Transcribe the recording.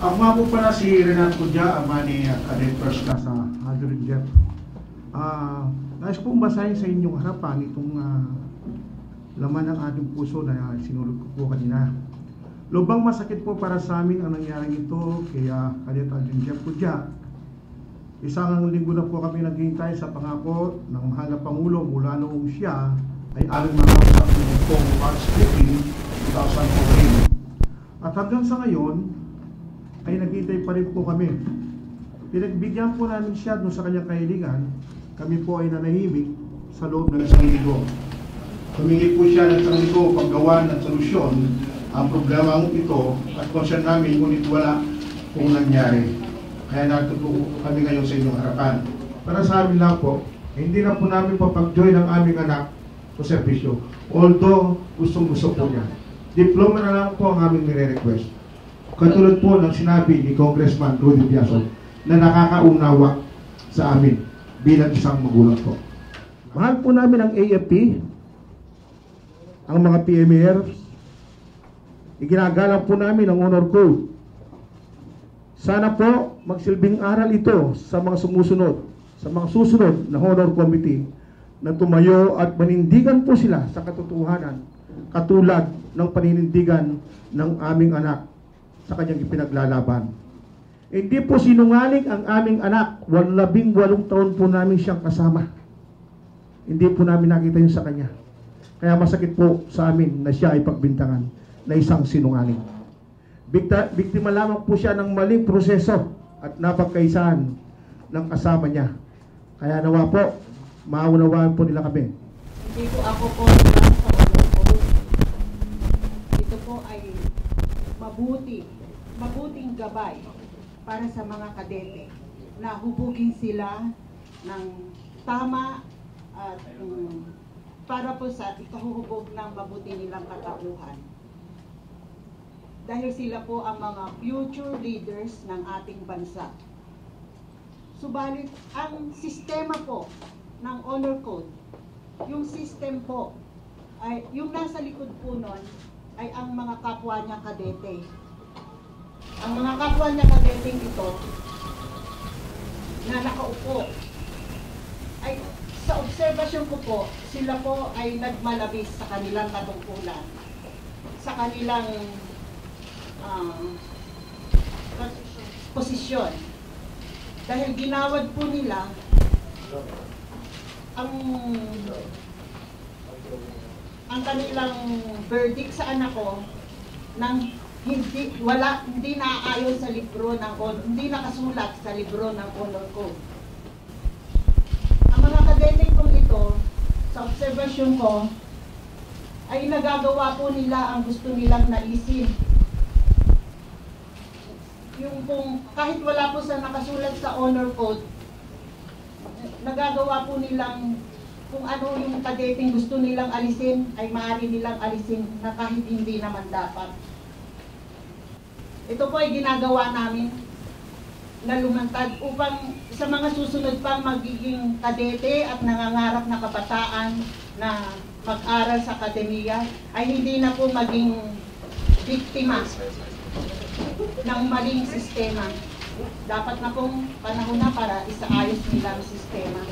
Ako nga po pala si Renato Cudya, ama ni Cadet First Class Aldrin Jeff. Nais pong basahin sa inyong harapan itong laman ng ating puso na sinulog ko po kanina. Lubang masakit po para sa amin ang nangyaring ito kay Cadet Aldrin Jeff Cudya. Isang linggo na po kami naghihintay sa pangako ng mahal na Pangulo mula noong siya ay aming manapsak noong March 15, 2014. At hanggang sa ngayon, ay naghihintay pa rin po kami. Pinagbigyan po namin siya doon sa kanyang kahilingan. Kami po ay nanahimik sa loob ng isang linggo. Humingi po siya ng isang linggo paggawa ng solusyon ang problema ito at concern namin ngunit wala kung nangyari. Kaya narito po kami ngayon sa inyong harapan. Para sa amin lang po, hindi na po namin papag-join ang aming anak sa servisyo. Although gustong-gusto po niya. Diploma na lang po ang aming nire-request. Katulad po ng sinabi ni Congressman Rudy Biaso na nakakaunawa sa amin bilang isang magulang po. Mahal po namin ang AFP, ang mga PMR, iginagalang po namin ang honor code. Sana po magsilbing aral ito sa mga sumusunod, sa mga susunod na honor committee na tumayo at panindigan po sila sa katotohanan katulad ng paninindigan ng aming anak sa kanyang ipinaglalaban. Hindi po sinungaling ang aming anak. 18 taon po namin siyang kasama. Hindi po namin nakita yun sa kanya. Kaya masakit po sa amin na siya ay pagbintangan na isang sinungaling. Biktima lamang po siya ng maling proseso at napagkaisahan ng kasama niya. Kaya nawa po, maunawaan po nila kami. Hindi po ako po sa honor. Ito po ay mabuting gabay para sa mga kadete na hubugin sila ng tama at para po sa ikahuhubog ng mabuti nilang katauhan. Dahil sila po ang mga future leaders ng ating bansa. Subalit, ang sistema po ng honor code, yung system po, ay yung nasa likod po nun, ay ang mga kapwa niya kadete. Ang mga kapwa niya kadete ito na nakaupo ay sa obserbasyon ko po, sila po ay nagmalabis sa kanilang katungkulan, sa kanilang posisyon. Dahil ginawad po nila ang kanilang verdict sa anak ko nang hindi naaayon sa libro ng hindi nakasulat sa libro ng honor code. Ang mga kadete kong ito, sa obserbasyon ko, ay nagagawa po nila ang gusto nilang naisin. Yung kung kahit wala po sa nakasulat sa honor code, nagagawa po nilang kung ano yung kadeting gusto nilang alisin, ay maaari nilang alisin na kahit hindi naman dapat. Ito po ay ginagawa namin na lumantad upang sa mga susunod pang magiging kadete at nangangarap na kabataan na mag-aral sa akademiya ay hindi na po maging biktima ng maling sistema. Dapat na pong panahon na para isaayos nila ang sistema.